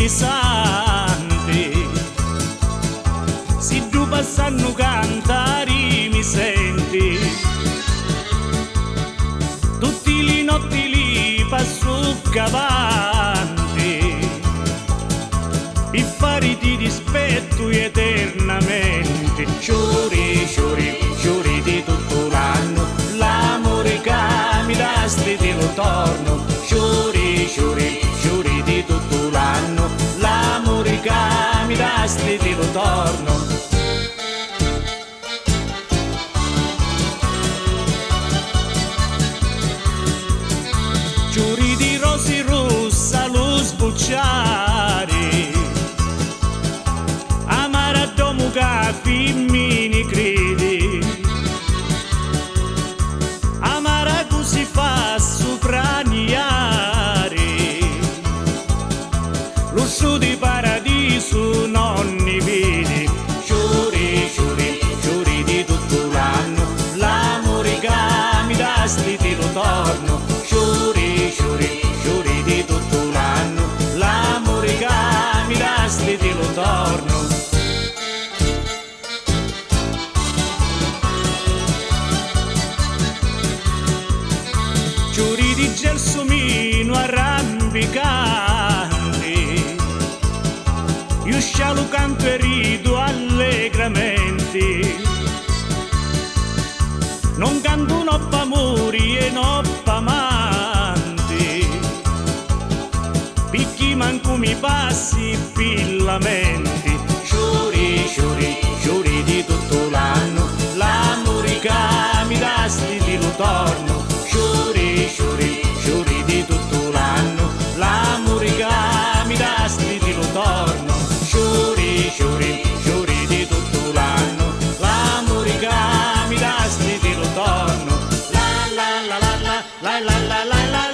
bambini santi, si tu passano cantare mi senti, tutti li notti li passo avanti, i fari ti rispetto eternamente, giuri, giuri, giuri di tutto l'anno, l'amore che mi dasti te lo torno, giuri, giuri, giuri di tutto l'anno, l'amore che mi dasti te lo torno. Giuri di rose rossa lo sbucciare, amare a domo che femmini credi, amare così fa sopraniare, lusso di paradiso non ne vedi, giuri, giuri, giuri di tutto l'anno, l'amore che mi dasti te lo torno, giuri, giuri, giuri di tutto l'anno, l'amore che mi dasti te lo torno. Giuri di gelsomino arrampicati, io scialo canto e rido allegramente, non canto noppa amori e noppa amanti, picchi manco mi passi fillamenti, giuri, giuri, giuri di tutto l'anno, l'amore che mi dasti ti lo torno, giuri, giuri, giuri di tutto l'anno, l'amore che mi dasti ti lo torno, giuri, giuri, giuri di tutto l'anno, l'amore che mi dasti ti lo torno, la la la la la la la la la la.